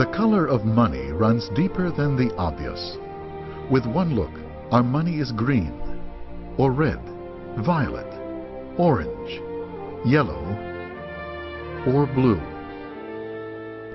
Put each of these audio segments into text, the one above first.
The color of money runs deeper than the obvious. With one look, our money is green, or red, violet, orange, yellow, or blue.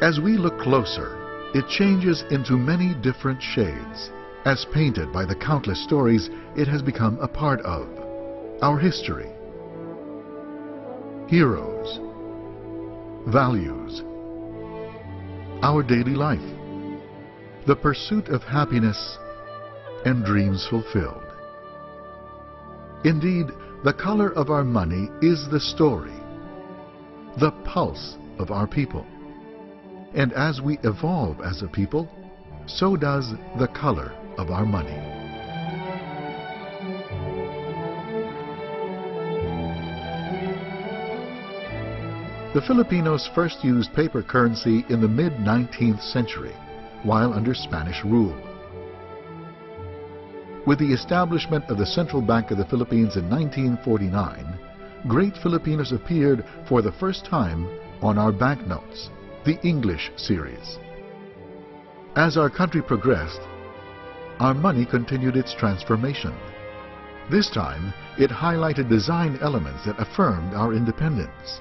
As we look closer, it changes into many different shades, as painted by the countless stories it has become a part of. Our history, heroes, values, our daily life, the pursuit of happiness, and dreams fulfilled. Indeed, the color of our money is the story, the pulse of our people. And as we evolve as a people, so does the color of our money. The Filipinos first used paper currency in the mid-19th century, while under Spanish rule. With the establishment of the Central Bank of the Philippines in 1949, great Filipinos appeared for the first time on our banknotes, the English series. As our country progressed, our money continued its transformation. This time, it highlighted design elements that affirmed our independence.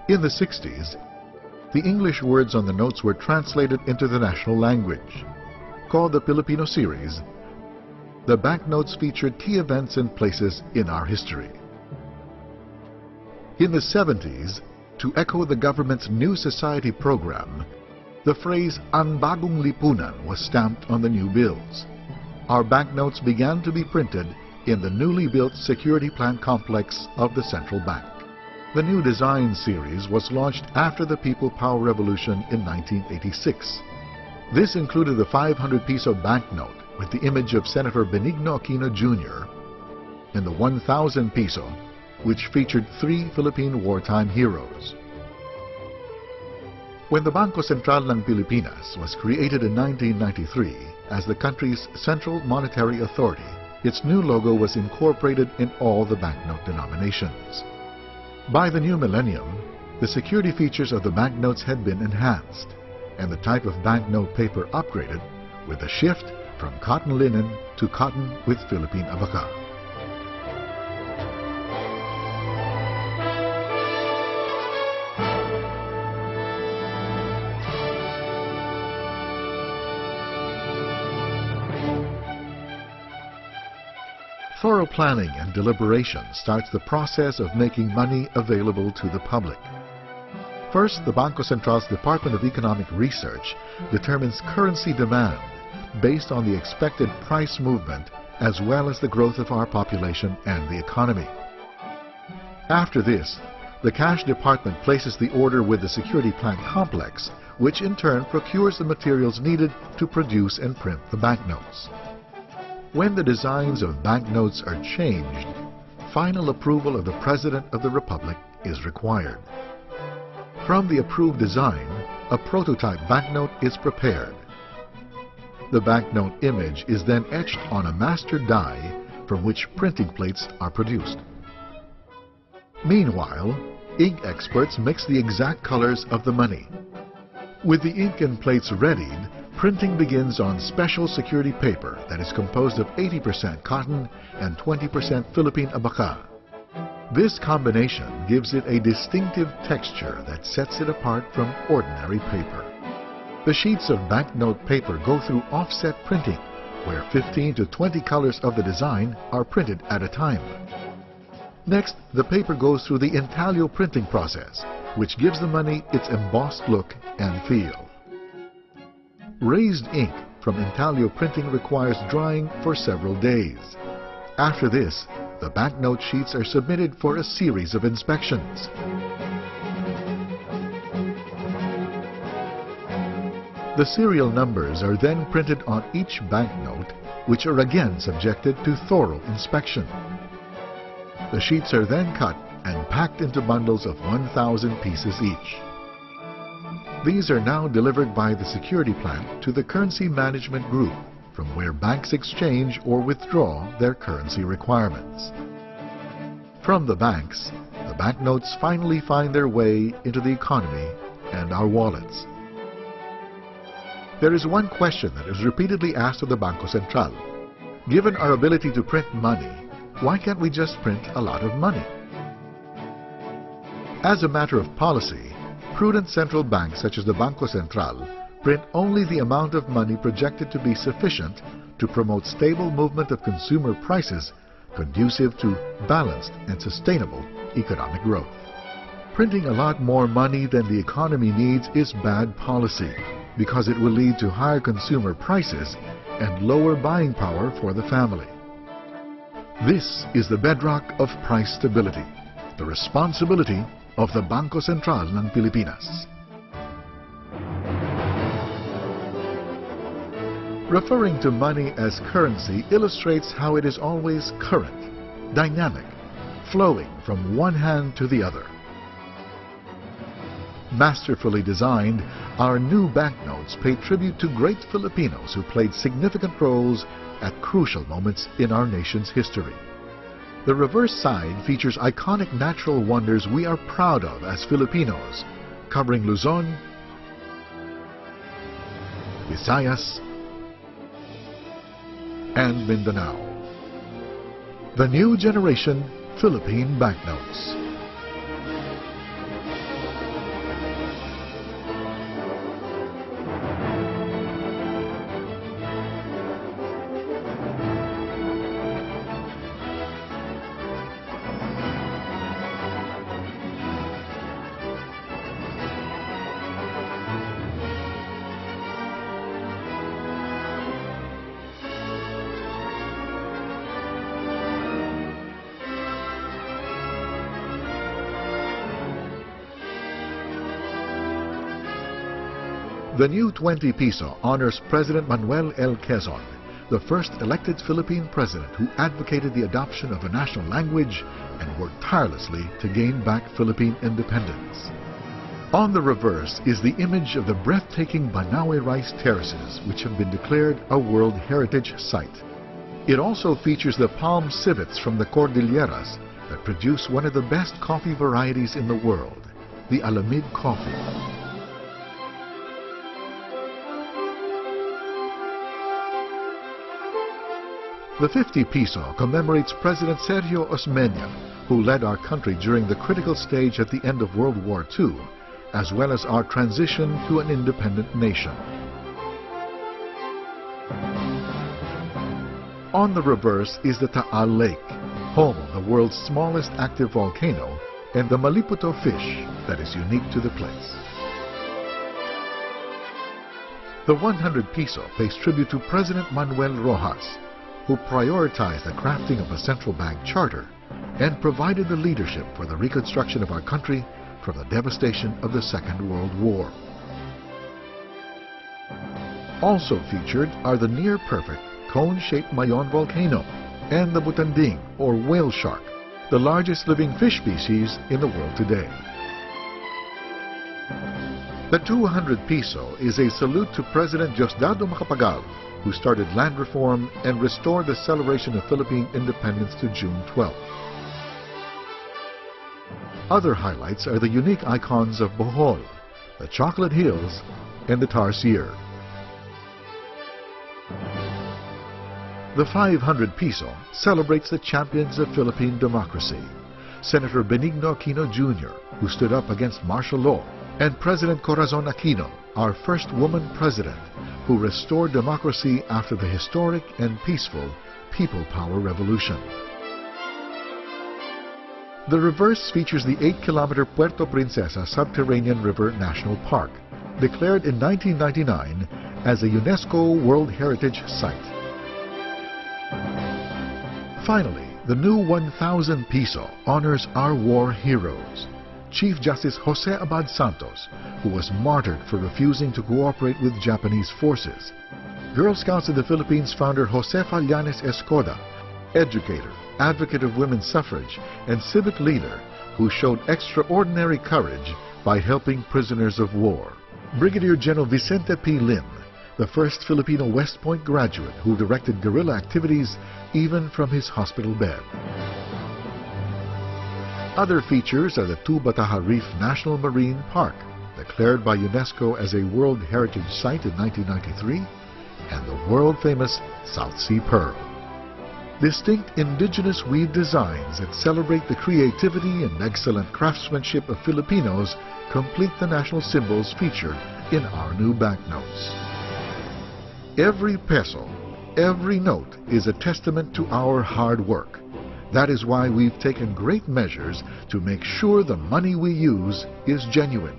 In the 60s, the English words on the notes were translated into the national language. Called the Filipino series, the banknotes featured key events and places in our history. In the 70s, to echo the government's New Society program, the phrase "Ang Bagong Lipunan" was stamped on the new bills. Our banknotes began to be printed in the newly built security plant complex of the Central Bank. The new design series was launched after the People Power Revolution in 1986. This included the 500 peso banknote with the image of Senator Benigno Aquino Jr. and the 1,000 peso, which featured 3 Philippine wartime heroes. When the Bangko Sentral ng Pilipinas was created in 1993 as the country's central monetary authority, its new logo was incorporated in all the banknote denominations. By the new millennium, the security features of the banknotes had been enhanced, and the type of banknote paper upgraded with a shift from cotton linen to cotton with Philippine abaca. Thorough planning and deliberation starts the process of making money available to the public. First, the Bangko Sentral's Department of Economic Research determines currency demand based on the expected price movement as well as the growth of our population and the economy. After this, the Cash Department places the order with the security plant complex, which in turn procures the materials needed to produce and print the banknotes. When the designs of banknotes are changed, final approval of the President of the Republic is required. From the approved design, a prototype banknote is prepared. The banknote image is then etched on a master die from which printing plates are produced. Meanwhile, ink experts mix the exact colors of the money. With the ink and plates readied, printing begins on special security paper that is composed of 80% cotton and 20% Philippine abaca. This combination gives it a distinctive texture that sets it apart from ordinary paper. The sheets of banknote paper go through offset printing, where 15 to 20 colors of the design are printed at a time. Next, the paper goes through the intaglio printing process, which gives the money its embossed look and feel. Raised ink from intaglio printing requires drying for several days. After this, the banknote sheets are submitted for a series of inspections. The serial numbers are then printed on each banknote, which are again subjected to thorough inspection. The sheets are then cut and packed into bundles of 1,000 pieces each. These are now delivered by the security plant to the Currency Management Group, from where banks exchange or withdraw their currency requirements. From the banks, the banknotes finally find their way into the economy and our wallets. There is one question that is repeatedly asked of the Bangko Sentral. Given our ability to print money, why can't we just print a lot of money? As a matter of policy, prudent central banks such as the Bangko Sentral print only the amount of money projected to be sufficient to promote stable movement of consumer prices conducive to balanced and sustainable economic growth. Printing a lot more money than the economy needs is bad policy because it will lead to higher consumer prices and lower buying power for the family. This is the bedrock of price stability, the responsibility of the Bangko Sentral ng Pilipinas. Referring to money as currency illustrates how it is always current, dynamic, flowing from one hand to the other. Masterfully designed, our new banknotes pay tribute to great Filipinos who played significant roles at crucial moments in our nation's history. The reverse side features iconic natural wonders we are proud of as Filipinos, covering Luzon, Visayas, and Mindanao. The new generation Philippine banknotes. The new 20 peso honors President Manuel L. Quezon, the first elected Philippine president who advocated the adoption of a national language and worked tirelessly to gain back Philippine independence. On the reverse is the image of the breathtaking Banawe rice terraces, which have been declared a World Heritage Site. It also features the palm civets from the Cordilleras that produce one of the best coffee varieties in the world, the Alamid coffee. The 50 peso commemorates President Sergio Osmeña, who led our country during the critical stage at the end of World War II, as well as our transition to an independent nation. On the reverse is the Taal Lake, home of the world's smallest active volcano, and the Maliputo fish that is unique to the place. The 100 peso pays tribute to President Manuel Rojas, who prioritized the crafting of a central bank charter and provided the leadership for the reconstruction of our country from the devastation of the Second World War. Also featured are the near-perfect cone-shaped Mayon volcano and the Butanding, or whale shark, the largest living fish species in the world today. The 200 peso is a salute to President Diosdado Macapagal, who started land reform and restored the celebration of Philippine independence to June 12th. Other highlights are the unique icons of Bohol, the Chocolate Hills, and the Tarsier. The 500 peso celebrates the champions of Philippine democracy, Senator Benigno Aquino Jr., who stood up against martial law, and President Corazon Aquino, our first woman president, who restored democracy after the historic and peaceful People Power Revolution. The reverse features the 8-kilometer Puerto Princesa Subterranean River National Park, declared in 1999 as a UNESCO World Heritage Site. Finally, the new 1,000 peso honors our war heroes. Chief Justice Jose Abad Santos, who was martyred for refusing to cooperate with Japanese forces. Girl Scouts of the Philippines founder Josefa Llanes Escoda, educator, advocate of women's suffrage, and civic leader who showed extraordinary courage by helping prisoners of war. Brigadier General Vicente P. Lim, the first Filipino West Point graduate who directed guerrilla activities even from his hospital bed. Other features are the 2 Bataha Reef National Marine Park, declared by UNESCO as a World Heritage Site in 1993, and the world-famous South Sea Pearl. Distinct indigenous weave designs that celebrate the creativity and excellent craftsmanship of Filipinos complete the national symbols featured in our new banknotes. Every peso, every note is a testament to our hard work. That is why we've taken great measures to make sure the money we use is genuine.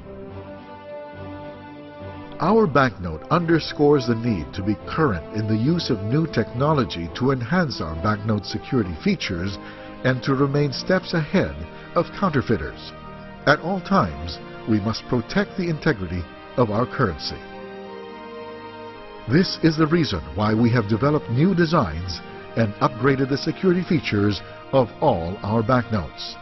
Our banknote underscores the need to be current in the use of new technology to enhance our banknote security features and to remain steps ahead of counterfeiters. At all times, we must protect the integrity of our currency. This is the reason why we have developed new designs and upgraded the security features of all our banknotes.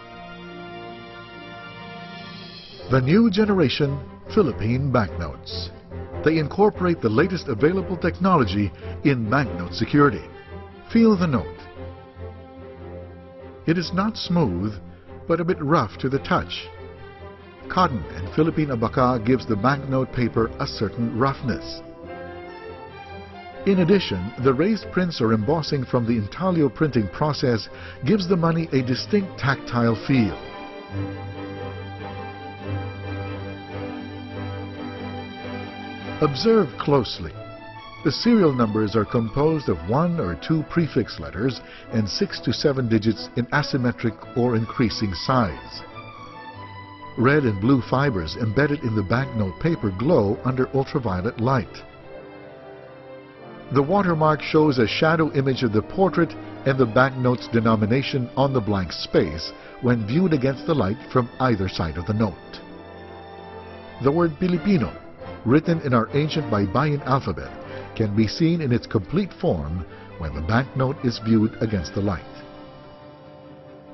The new generation Philippine banknotes. They incorporate the latest available technology in banknote security. Feel the note. It is not smooth, but a bit rough to the touch. Cotton and Philippine abaca gives the banknote paper a certain roughness. In addition, the raised prints or embossing from the intaglio printing process gives the money a distinct tactile feel. Observe closely. The serial numbers are composed of 1 or 2 prefix letters and 6 to 7 digits in asymmetric or increasing size. Red and blue fibers embedded in the banknote paper glow under ultraviolet light. The watermark shows a shadow image of the portrait and the banknote's denomination on the blank space when viewed against the light from either side of the note. The word Filipino, written in our ancient Baybayin alphabet, can be seen in its complete form when the banknote is viewed against the light.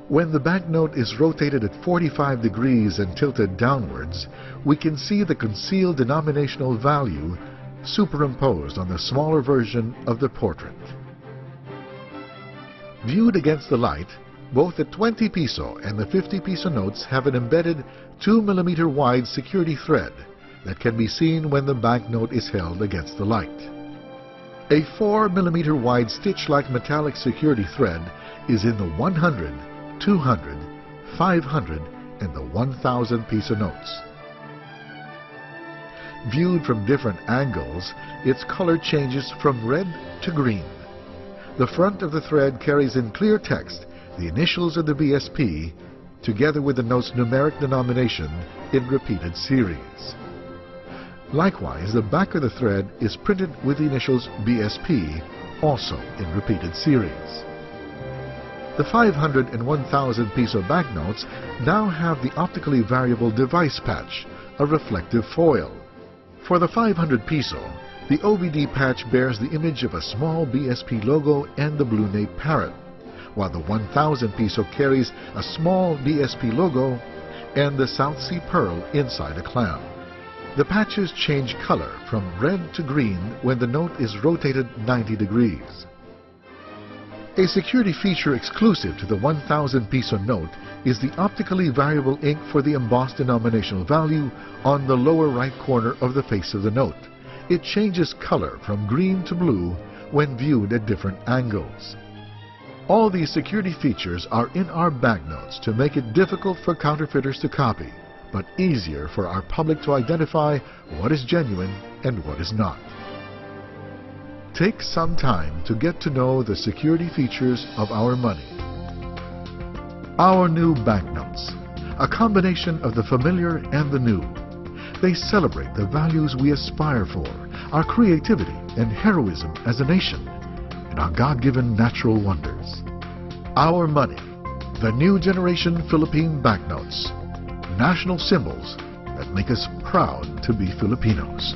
When the banknote is rotated at 45 degrees and tilted downwards, we can see the concealed denominational value superimposed on the smaller version of the portrait. Viewed against the light, both the 20 peso and the 50 peso notes have an embedded 2 mm wide security thread that can be seen when the banknote is held against the light. A 4 mm wide stitch-like metallic security thread is in the 100, 200, 500, and the 1,000 peso notes. Viewed from different angles, its color changes from red to green. The front of the thread carries in clear text the initials of the BSP, together with the note's numeric denomination in repeated series. Likewise, the back of the thread is printed with the initials BSP, also in repeated series. The 500 and 1,000 peso banknotes now have the optically variable device patch, a reflective foil. For the 500 peso, the OVD patch bears the image of a small BSP logo and the blue nape parrot, while the 1,000 peso carries a small BSP logo and the South Sea Pearl inside a clam. The patches change color from red to green when the note is rotated 90 degrees. A security feature exclusive to the 1,000 peso note is the optically variable ink for the embossed denominational value on the lower right corner of the face of the note. It changes color from green to blue when viewed at different angles. All these security features are in our banknotes to make it difficult for counterfeiters to copy, but easier for our public to identify what is genuine and what is not. Take some time to get to know the security features of our money. Our new banknotes, a combination of the familiar and the new. They celebrate the values we aspire for, our creativity and heroism as a nation, and our God-given natural wonders. Our money, the new generation Philippine banknotes, national symbols that make us proud to be Filipinos.